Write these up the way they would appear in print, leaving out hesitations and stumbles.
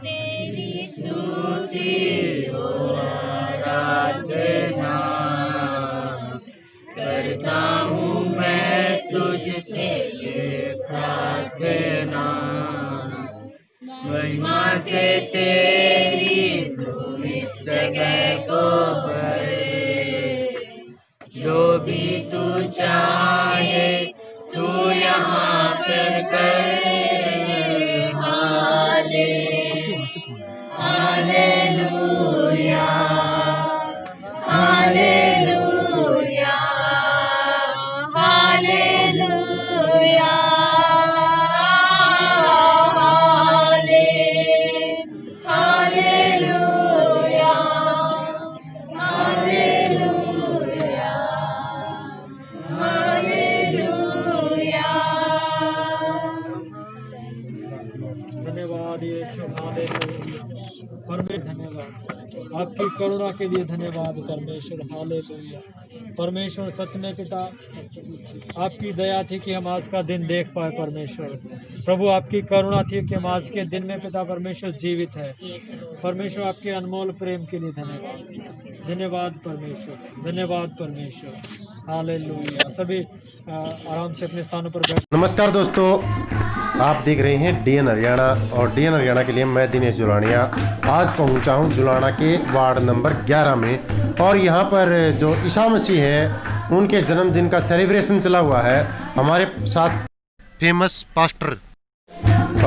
तेरी स्तुति और आराधना करता हूँ मैं तुझसे ये प्रार्थना। महिमा से तेरी तू इस जगह को भर, जो भी तू चाहे तू यहाँ पर कर। Hallelujah hallelujah hallelujah hallelujah hallelujah hallelujah. धन्यवाद यीशु, हालेलुया। परमेश्वर धन्यवाद, आपकी करुणा के लिए धन्यवाद परमेश्वर, हालेलुया। परमेश्वर सच में पिता आपकी दया थी कि हम आज का दिन देख पाए परमेश्वर। प्रभु आपकी करुणा थी कि हम आज के दिन में पिता परमेश्वर जीवित है। परमेश्वर आपके अनमोल प्रेम के लिए धन्यवाद, धन्यवाद परमेश्वर, धन्यवाद परमेश्वर, हालेलुया। सभी आराम से अपने स्थानों पर बैठ। नमस्कार दोस्तों, आप देख रहे हैं DN हरियाणा और DN हरियाणा के लिए मैं दिनेश जुलानिया आज पहुंचा हूं जुलाना के वार्ड नंबर 11 में। और यहां पर जो ईसा मसीह है उनके जन्मदिन का सेलिब्रेशन चला हुआ है। हमारे साथ फेमस पास्टर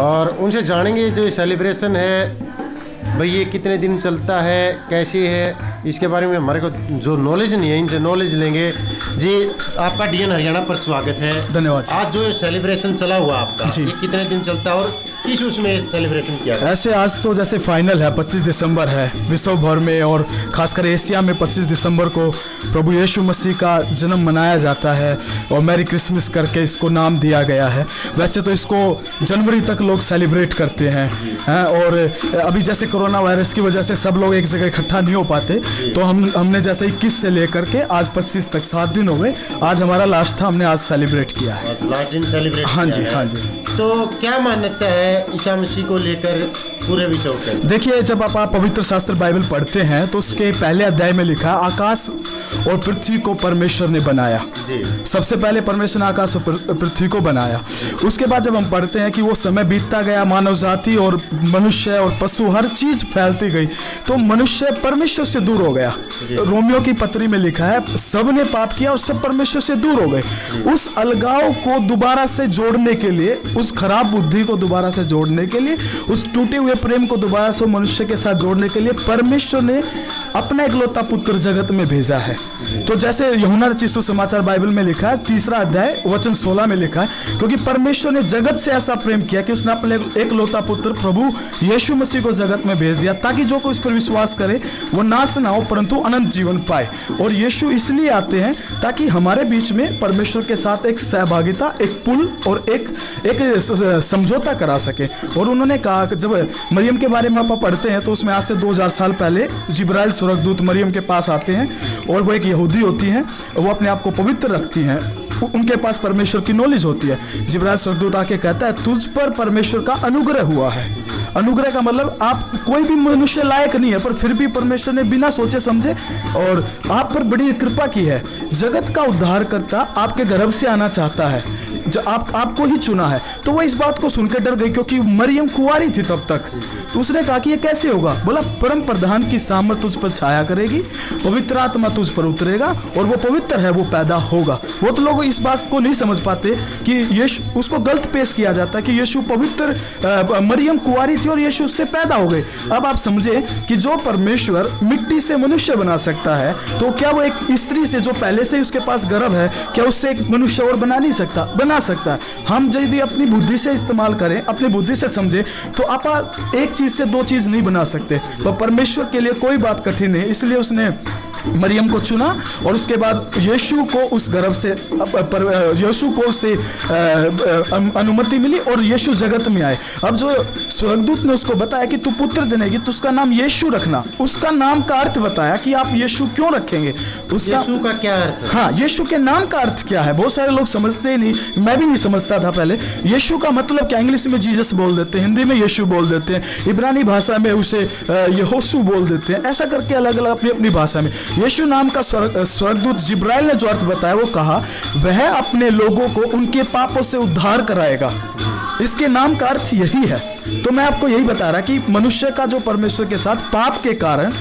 और उनसे जानेंगे जो सेलिब्रेशन है भाई ये कितने दिन चलता है, कैसे है, इसके बारे में हमारे को जो नॉलेज नहीं है इनसे नॉलेज लेंगे। जी आपका DN हरियाणा पर स्वागत है। धन्यवाद। आज जो सेलिब्रेशन चला हुआ आपका जी, ये कितने दिन चलता है और किस उसमें सेलिब्रेशन किया गया? ऐसे आज तो जैसे फाइनल है 25 दिसंबर है विश्व भर में और खासकर एशिया में 25 दिसंबर को प्रभु यीशु मसीह का जन्म मनाया जाता है और मैरी क्रिसमस करके इसको नाम दिया गया है। वैसे तो इसको जनवरी तक लोग सेलिब्रेट करते हैं और अभी जैसे कोरोना वायरस की वजह से सब लोग एक जगह इकट्ठा नहीं हो पाते, तो हमने जैसे 21 से लेकर के आज 25 तक 7 दिन हो गए। आज हमारा लास्ट था, हमने आज सेलिब्रेट किया है। लास्ट दिन सेलिब्रेट? हाँ जी, हाँ जी। तो क्या मान्यता है ईसा मसीह को लेकर पूरे विश्व के? देखिए, जब आप पवित्र शास्त्र बाइबल पढ़ते हैं तो उसके पहले अध्याय में लिखा आकाश और पृथ्वी को परमेश्वर ने बनाया। सबसे पहले परमेश्वर ने आकाश और पृथ्वी को बनाया। उसके बाद जब हम पढ़ते हैं कि वो समय बीतता गया, मानव जाति और मनुष्य और पशु हर चीज फैलती गई, तो मनुष्य परमेश्वर से दूर हो गया। रोमियो की पत्री में लिखा है सब ने पाप किया और सब परमेश्वर से दूर हो गए। उस अलगाव को दोबारा से जोड़ने के लिए, उस खराब बुद्धि को दोबारा से जोड़ने के लिए, उस टूटे हुए प्रेम को दोबारा से मनुष्य के साथ जोड़ने के लिए परमेश्वर ने अपना इकलौता पुत्र जगत में भेजा है। तो जैसे यूहन्ना रचित सुसमाचार बाइबल में लिखा है 3 अध्याय वचन 16 में लिखा है, क्योंकि परमेश्वर ने जगत से ऐसा प्रेम किया कि उसने अपने इकलौता पुत्र प्रभु यीशु मसीह को जगत में भेज दिया ताकि जो कोई इस पर विश्वास करे वो नाश ना हो परंतु अनंत जीवन पाए। और यीशु इसलिए आते हैं ताकि हमारे बीच में परमेश्वर के साथ एक सहभागिता, एक पुल और एक समझौता करा सके। और उन्होंने कहा कि जब मरियम के बारे में आप पढ़ते हैं तो उसमें आज से 2000 साल पहले जिब्राइल स्वर्गदूत मरियम के पास आते हैं और वो एक यहूदी होती हैं, वो अपने आप को पवित्र रखती हैं, उनके पास परमेश्वर की नॉलेज होती है। जिब्राइल स्वर्गदूत आके कहता है तुझ पर परमेश्वर का अनुग्रह हुआ है। अनुग्रह का मतलब आप कोई भी मनुष्य लायक नहीं है, पर फिर भी परमेश्वर ने बिना सोचे समझे और आप पर बड़ी कृपा की है। जगत का उद्धारकर्ता आपके गर्भ से आना चाहता है, आपको ही चुना है। तो वो इस बात को सुनकर डर गई क्योंकि मरियम कुंवारी थी तब तक। तो उसने कहा कि ये कैसे होगा? बोला परम प्रधान की सामर्थ तुझ पर छाया करेगी, पवित्र आत्मा तुझ पर उतरेगा और वो पवित्र है, वो पैदा होगा। वो तो लोग इस बात को नहीं समझ पाते कि यीशु, उसको गलत पेश किया जाता है कि यीशु पवित्र, मरियम कुंवारी थी और यीशु उससे पैदा हो गए। अब आप समझे कि जो परमेश्वर मिट्टी से मनुष्य बना सकता है, तो क्या वो एक स्त्री से जो पहले से उसके पास गर्भ है, क्या उससे एक मनुष्य और बना नहीं सकता? बना सकता है। हम यदि अपनी बुद्धि से इस्तेमाल करें, अपनी बुद्धि से समझे, तो आप एक चीज से 2 चीज नहीं बना सकते। तो परमेश्वर के लिए कोई बात कठिन नहीं, इसलिए उसने मरियम को चुना और उसके बाद यीशु को उस गर्भ से, यीशु को उसे अनुमति मिली और यीशु जगत में आए। अब जो स्वर्गदूत स्वर्गदूत ने उसको बताया कि तू पुत्र जनेगी तो उसका नाम यीशु रखना। उसका नाम का अर्थ बताया कि आप यीशु क्यों रखेंगे, उसका यीशु का क्या अर्थ है? हाँ, यीशु के नाम का अर्थ क्या है, बहुत सारे लोग समझते ही नहीं, मैं भी नहीं समझता था पहले। यीशु का मतलब क्या, इंग्लिश में जीसस बोल देते हैं, हिंदी में यीशु बोल देते हैं, इब्रानी भाषा में उसे यहोशू बोल देते हैं, ऐसा करके अलग अलग अपनी अपनी भाषा में। यीशु नाम का स्वर्गदूत जिब्राइल ने जो अर्थ बताया वो कहा वह अपने लोगों को उनके पापों से उद्धार कराएगा। इसके नाम का अर्थ यही है। तो मैं आपको यही बता रहा कि मनुष्य का जो परमेश्वर के साथ पाप के कारण,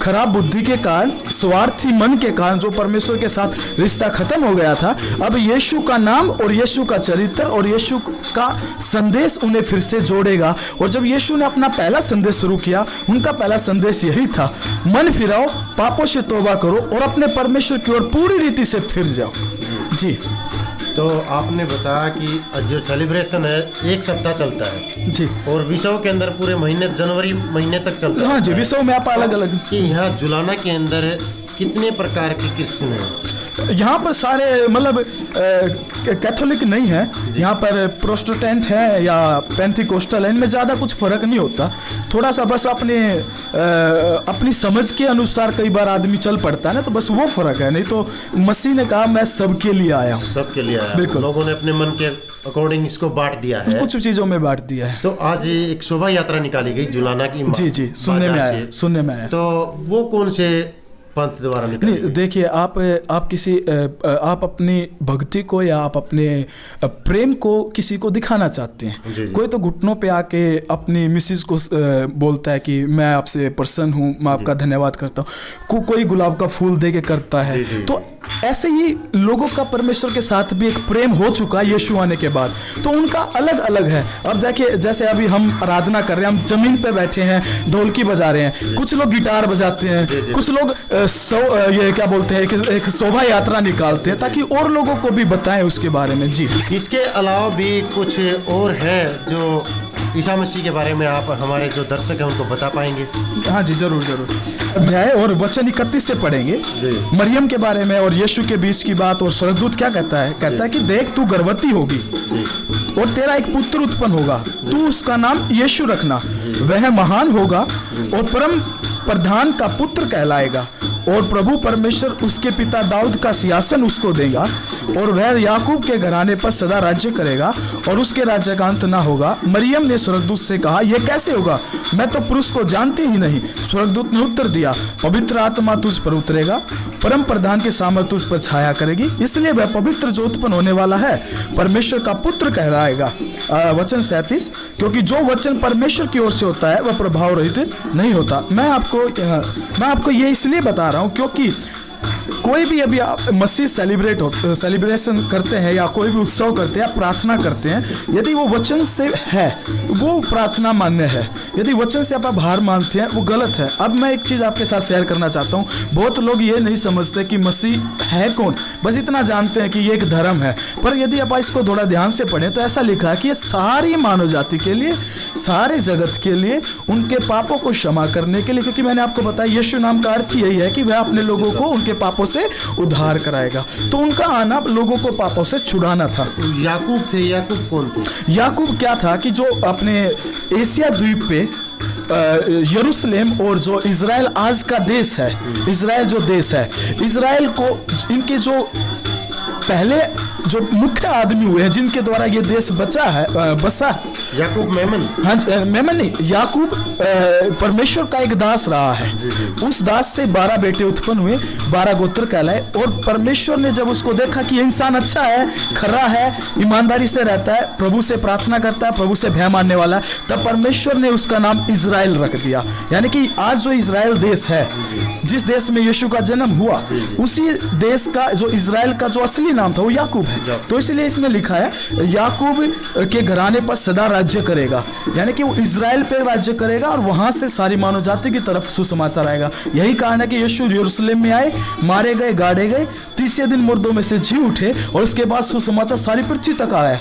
खराब बुद्धि के कारण, स्वार्थी मन के कारण जो परमेश्वर के साथ रिश्ता खत्म हो गया था, अब यीशु का नाम और यीशु का चरित्र और यीशु का संदेश उन्हें फिर से जोड़ेगा। और जब यीशु ने अपना पहला संदेश शुरू किया, उनका पहला संदेश यही था, मन फिराओ, पापों से तौबा करो और अपने परमेश्वर की ओर पूरी रीति से फिर जाओ। जी, तो आपने बताया कि जो सेलिब्रेशन है 1 सप्ताह चलता है जी, और विषव के अंदर पूरे महीने, जनवरी महीने तक चलता है। हाँ जी, विषयों में आप अलग अलग कि यहाँ जुलाना के अंदर कितने प्रकार के क्रिश्चियन हैं? यहाँ पर सारे मतलब कैथोलिक नहीं है, यहाँ पर प्रोटेस्टेंट है या पेंटिकोस्टल है, इनमें ज़्यादा कुछ फ़र्क नहीं होता। थोड़ा सा बस अपनी समझ के अनुसार कई बार आदमी चल पड़ता है ना, तो बस वो फ़र्क है। नहीं तो मसीह ने कहा मैं सबके लिए आया हूँ। सबके लिए आया, बिल्कुल। लोगों ने अपने मन के अकॉर्डिंग इसको बांट दिया है, कुछ चीज़ों में बांट दिया है। तो आज एक शोभा यात्रा निकाली गई जुलाना की। जी जी, सुनने में आया। तो वो कौन से पंथ द्वारा निकाली नहीं, देखिए आप अपनी भक्ति को या आप अपने प्रेम को किसी को दिखाना चाहते हैं। जी, जी। कोई तो घुटनों पे आके अपनी मिसेज को बोलता है कि मैं आपसे प्रसन्न हूँ, मैं आपका धन्यवाद करता हूँ, कोई गुलाब का फूल दे के करता है। जी, जी। तो ऐसे ही लोगों का परमेश्वर के साथ भी एक प्रेम हो चुका है यीशु आने के बाद, तो उनका अलग अलग है। अब देखिए, जैसे अभी हम आराधना कर रहे हैं, हम जमीन पे बैठे हैं, ढोलकी बजा रहे हैं, कुछ लोग गिटार बजाते हैं, कुछ लोग ये क्या बोलते हैं, एक शोभा यात्रा निकालते हैं ताकि और लोगों को भी बताएं उसके बारे में। जी, इसके अलावा भी कुछ और है जो ईसा मसीह के बारे में आप हमारे जो दर्शक हैं उनको बता पाएंगे? हाँ जी, जरूर जरूर। अध्याय और वचन 31 से पढ़ेंगे मरियम के बारे में और यीशु के बीच की बात। और स्वर्गदूत क्या कहता है, कहता है कि देख तू गर्भवती होगी और तेरा एक पुत्र उत्पन्न होगा, तू उसका नाम यीशु रखना, वह महान होगा और परम प्रधान का पुत्र कहलाएगा और प्रभु परमेश्वर उसके पिता दाऊद का सिंहासन उसको देगा और वह याकूब के घराने पर सदा राज्य करेगा और उसके राज्य का अंत ना होगा। मरियम ने स्वर्गदूत से कहा, यह कैसे होगा, मैं तो पुरुष को जानती ही नहीं। स्वर्गदूत ने उत्तर दिया, पवित्र आत्मा तुझ पर उतरेगा, परम प्रधान के सामर्थ्य तुझ पर छाया करेगी, इसलिए वह पवित्र जो उत्पन्न होने वाला है परमेश्वर का पुत्र कहलाएगा। वचन 37, क्योंकि जो वचन परमेश्वर की ओर से होता है वह प्रभाव रहित नहीं होता। मैं आपको ये इसलिए बता रहा हूँ क्योंकि कोई भी अभी आप मसीह सेलिब्रेशन करते हैं या कोई भी उत्सव करते हैं या प्रार्थना करते हैं, यदि वो वचन से है वो प्रार्थना मान्य है, यदि वचन से आप हार मानते हैं वो गलत है। अब मैं एक चीज़ आपके साथ शेयर करना चाहता हूँ। बहुत लोग ये नहीं समझते कि मसीह है कौन, बस इतना जानते हैं कि ये एक धर्म है। पर यदि आप इसको थोड़ा ध्यान से पढ़ें तो ऐसा लिखा है कि ये सारी मानव जाति के लिए, सारे जगत के लिए, उनके पापों को क्षमा करने के लिए। क्योंकि मैंने आपको बताया यीशु नाम का अर्थ यही है कि वह अपने लोगों को उनके पापों से उद्धार कराएगा। तो उनका आना लोगों को पापों से छुड़ाना था। याकूब थे, याकूब कौन थे? याकूब क्या था कि जो अपने एशिया द्वीप पे यरूशलेम और जो इज़राइल आज का देश है, इज़राइल जो देश है, इज़राइल को इनके जो पहले जो मुख्य आदमी हुए हैं जिनके द्वारा ये देश बसा याकूब मेमन। हाँ, मेमन नहीं, याकूब परमेश्वर का एक दास रहा है। उस दास से 12 बेटे उत्पन्न हुए, 12 गोत्र कहलाए। और परमेश्वर ने जब उसको देखा कि ये इंसान अच्छा है, खरा है, ईमानदारी से रहता है, प्रभु से प्रार्थना करता है, प्रभु से भय मानने वाला है, तब परमेश्वर ने उसका नाम इज़राइल रख दिया। यानी कि आज जो इज़राइल देश है, जिस देश में यीशु का जन्म हुआ, उसी देश का जो इज़राइल का जो असली नाम था वो याकूब है। तो इसलिए इसमें लिखा है याकूब के घराने पर सदा राज्य करेगा, यानी कि वो इज़राइल पे राज्य करेगा और वहां से सारी मानव जाति की तरफ सुसमाचार आएगा। यही कारण है कि यीशु यरूशलेम में आए, मारे गए, गाड़े गए, तीसरे दिन मुर्दों में से जी उठे और उसके बाद सुसमाचार सारी पृथ्वी तक आया।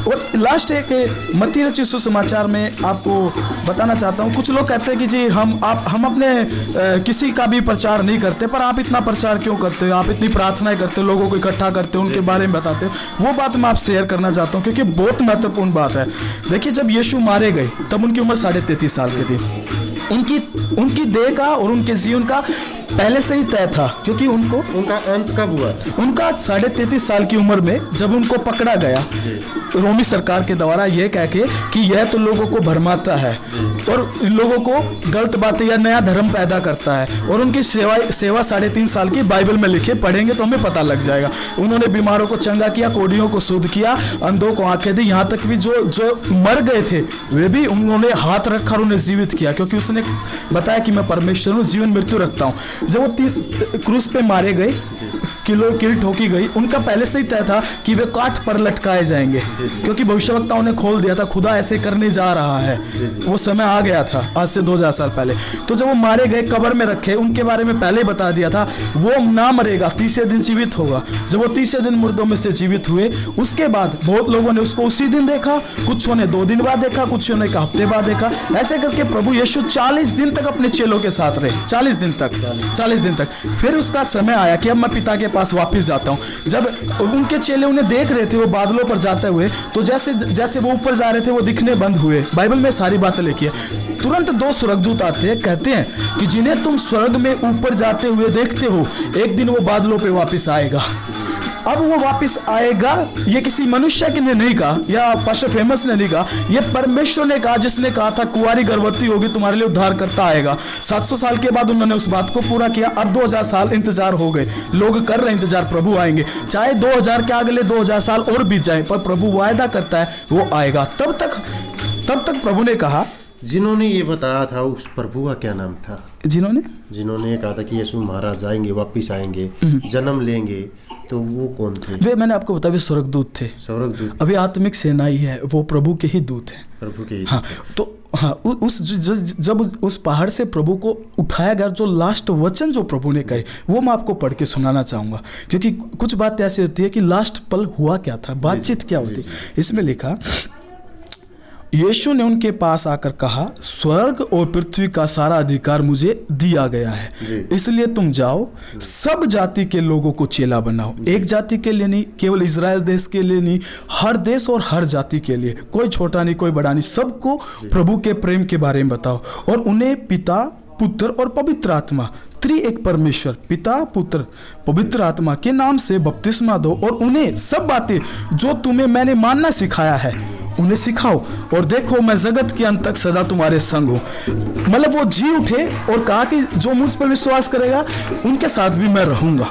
और लास्ट एक मत्ती रचित सुसमाचार में आपको बताना चाहता चाहता हूँ, कुछ लोग कहते हैं कि जी हम अपने किसी का भी प्रचार नहीं करते, पर आप इतना प्रचार क्यों करते हो, आप इतनी प्रार्थनाएं करते हो, लोगों को इकट्ठा करते हो, उनके बारे में बताते हो। वो बात मैं आप शेयर करना चाहता हूँ क्योंकि बहुत महत्वपूर्ण बात है। देखिए, जब यीशु मारे गए तब उनकी उम्र 33.5 साल की थी। उनकी देह का और उनके जीवन का पहले से ही तय था, क्योंकि उनका अंत कब हुआ? उनका 33.5 साल की उम्र में जब उनको पकड़ा गया रोमी सरकार के द्वारा, यह कह के कि यह तो लोगों को भरमाता है और लोगों को गलत बातें या नया धर्म पैदा करता है। और उनकी सेवा 3.5 साल की बाइबल में लिखे, पढ़ेंगे तो हमें पता लग जाएगा। उन्होंने बीमारों को चंगा किया, कोढ़ियों को शुद्ध किया, अंधों को आंखें दी, यहाँ तक भी जो मर गए थे वे भी उन्होंने हाथ रखा और उन्हें जीवित किया, क्योंकि उसने बताया कि मैं परमेश्वर हूँ, जीवन मृत्यु रखता हूँ। जब वो क्रूस पे मारे गए, कील ठोकी गई, उनका पहले से ही तय था कि वे काठ पर लटकाए जाएंगे, क्योंकि भविष्यवक्ताओं ने खोल दिया था खुदा ऐसे करने जा रहा है। वो समय आ गया था आज से 2000 साल पहले। तो जब वो मारे गए, कब्र में रखे, उनके बारे में पहले ही बता दिया था वो ना मरेगा, 30 दिन जीवित होगा। जब वो 30 दिन मुर्दों में से जीवित हुए, उसके बाद बहुत लोगों ने उसको उसी दिन देखा, कुछ ने 2 दिन बाद देखा, कुछ ने 1 हफ्ते बाद देखा। ऐसे करके प्रभु यीशु 40 दिन तक अपने चेलों के साथ रहे, 40 दिन तक। फिर उसका समय आया कि अब मैं पिता के पास वापस जाता हूं। जब उनके चेले उन्हें देख रहे थे वो बादलों पर जाते हुए, तो जैसे वो ऊपर जा रहे थे वो दिखने बंद हुए। बाइबल में सारी बातें लिखी है। तुरंत 2 स्वर्गदूत आते हैं, कहते हैं कि जिन्हें तुम स्वर्ग में ऊपर जाते हुए देखते हो, एक दिन वो बादलों पे वापस आएगा। अब वो वापस आएगा, ये किसी मनुष्य ने नहीं कहा या पास्टर फेमस ने नहीं कहा, ये परमेश्वर ने कहा, जिसने कहा था कुंवारी गर्भवती होगी, तुम्हारे लिए उद्धार करता आएगा। 700 साल के बाद उन्होंने उस बात को पूरा किया। अब 2000 साल इंतजार हो गए, लोग कर रहे इंतजार, प्रभु आएंगे। चाहे 2000 के अगले 2000 साल और बीत जाए, पर प्रभु वायदा करता है वो आएगा। तब तक प्रभु ने कहा, जिन्होंने ये बताया था उस प्रभु का क्या नाम था? जिन्होंने कहा था कि यीशु महाराज आएंगे, वापिस आएंगे, जन्म लेंगे, तो वो कौन थे? वे मैंने आपको बताया वे स्वर्गदूत थे। अभी आत्मिक सेना ही है, वो प्रभु के ही दूत हैं। प्रभु के ही हाँ, तो हाँ, जब उस पहाड़ से प्रभु को उठाया गया, जो लास्ट वचन जो प्रभु ने कहे वो मैं आपको पढ़ के सुनाना चाहूँगा, क्योंकि कुछ बात ऐसी होती है कि लास्ट पल हुआ क्या था, बातचीत क्या होती। इसमें लिखा, यीशु ने उनके पास आकर कहा, स्वर्ग और पृथ्वी का सारा अधिकार मुझे दिया गया है, इसलिए तुम जाओ, सब जाति के लोगों को चेला बनाओ। एक जाति के लिए नहीं, केवल इजराइल देश के लिए नहीं, हर देश और हर जाति के लिए, कोई छोटा नहीं कोई बड़ा नहीं, सबको प्रभु के प्रेम के बारे में बताओ और उन्हें पिता, पुत्र और पवित्र आत्मा, त्रिएक परमेश्वर पिता, पुत्र, पवित्र आत्मा के नाम से बपतिस्मा दो और उन्हें सब बातें जो तुम्हें मैंने मानना सिखाया है उन्हें सिखाओ, और देखो मैं जगत के अंत तक सदा तुम्हारे संग हूँ। मतलब वो जी उठे और कहा कि जो मुझ पर विश्वास करेगा उनके साथ भी मैं रहूँगा।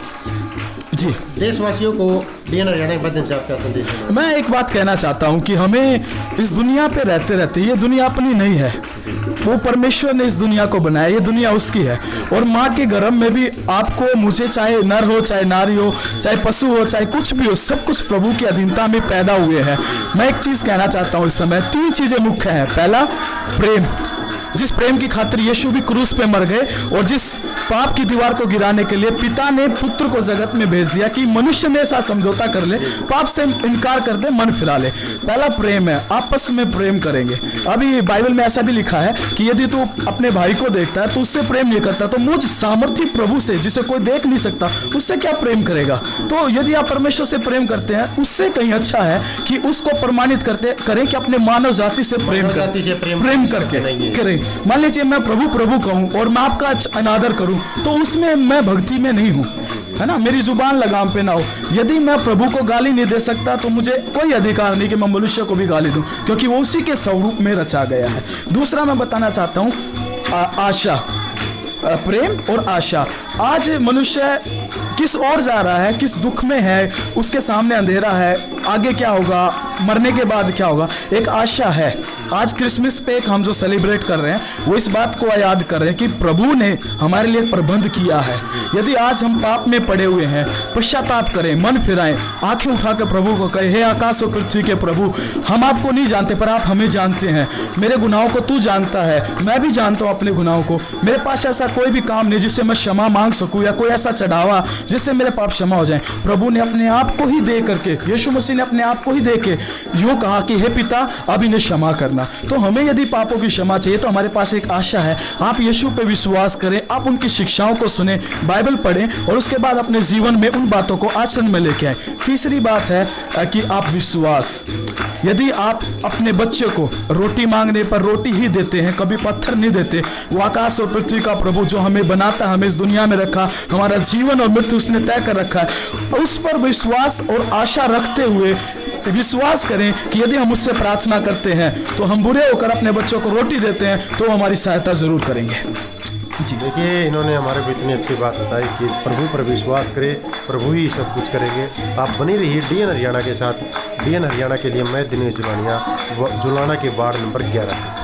जी, देशवासियों को डीएन हरियाणा के माध्यम से आपका संदेश है। मैं एक बात कहना चाहता हूँ कि हमें इस दुनिया पे रहते रहते, ये दुनिया अपनी नहीं है, वो परमेश्वर ने इस दुनिया को बनाया, ये दुनिया उसकी है। और माँ के गर्भ में भी आपको मुझे, चाहे नर हो चाहे नारी हो, चाहे पशु हो चाहे कुछ भी हो, सब कुछ प्रभु की अधीनता में पैदा हुए हैं। मैं एक चीज़ कहना चाहता हूँ इस समय, 3 चीज़ें मुख्य हैं। पहला, प्रेम, जिस प्रेम की खातिर यीशु भी क्रूस पे मर गए और जिस पाप की दीवार को गिराने के लिए पिता ने पुत्र को जगत में भेज दिया कि मनुष्य में ऐसा समझौता कर ले, पाप से इनकार कर दे, मन फिरा ले। पहला प्रेम है, आपस में प्रेम करेंगे। अभी बाइबल में ऐसा भी लिखा है कि यदि तू अपने भाई को देखता है तो उससे प्रेम नहीं करता, तो मुझ सामर्थी प्रभु से जिसे कोई देख नहीं सकता उससे क्या प्रेम करेगा। तो यदि आप परमेश्वर से प्रेम करते हैं, उससे कहीं अच्छा है कि उसको प्रमाणित करें कि अपने मानव जाति से प्रेम करके करें। मान लीजिए मैं प्रभु कहूँ और मैं आपका अनादर करूँ, तो उसमें मैं भक्ति में नहीं हूँ, है ना, मेरी जुबान लगाम पे ना हो। यदि मैं प्रभु को गाली नहीं दे सकता तो मुझे कोई अधिकार नहीं कि मैं मनुष्य को भी गाली दूं, क्योंकि वो उसी के स्वरूप में रचा गया है। दूसरा मैं बताना चाहता हूँ, आशा, प्रेम और आशा। आज मनुष्य किस ओर जा रहा है, किस दुख में है, उसके सामने अंधेरा है, आगे क्या होगा, मरने के बाद क्या होगा, एक आशा है। आज क्रिसमस पे हम जो सेलिब्रेट कर रहे हैं वो इस बात को याद कर रहे हैं कि प्रभु ने हमारे लिए प्रबंध किया है। यदि आज हम पाप में पड़े हुए हैं, पश्चाताप करें, मन फिराएं, आंखें उठाकर प्रभु को कहें, हे आकाश और पृथ्वी के प्रभु, हम आपको नहीं जानते पर आप हमें जानते हैं, मेरे गुनाहों को तू जानता है, मैं भी जानता हूँ अपने गुनाहों को, मेरे पास ऐसा कोई भी काम नहीं जिससे मैं क्षमा मांग सकूँ या कोई ऐसा चढ़ावा जिससे मेरे पाप क्षमा हो जाए। प्रभु ने अपने आप को ही दे करके, यीशु मसीह ने अपने आप को ही दे के यूँ कहा कि हे पिता अब इन्हें क्षमा करना। करना। तो हमें यदि पापों की क्षमा चाहिए तो हमारे पास एक आशा है, आप यीशु पे विश्वास करें, आप उनकी शिक्षाओं को सुने, बाइबल पढ़ें और उसके बाद अपने जीवन में उन बातों को आचरण में लेके आए। तीसरी बात है कि आप विश्वास, यदि आप अपने बच्चे को रोटी मांगने पर रोटी ही देते हैं, कभी पत्थर नहीं देते, वो आकाश और पृथ्वी का प्रभु जो हमें बनाता, हमें इस दुनिया में रखा, हमारा जीवन और मृत्यु उसने तय कर रखा है, उस पर विश्वास और आशा रखते हुए विश्वास करें कि यदि हम उससे प्रार्थना करते हैं तो हम बुरे होकर अपने बच्चों को रोटी देते हैं तो वो हमारी सहायता जरूर करेंगे। जी देखिए, इन्होंने हमारे को इतनी अच्छी बात बताई कि प्रभु पर विश्वास करें, प्रभु ही सब कुछ करेंगे। आप बनी रहिए DN हरियाणा के साथ। DN हरियाणा के लिए मैं दिनेश जुलानिया, जुलाना के वार्ड नंबर 11 से।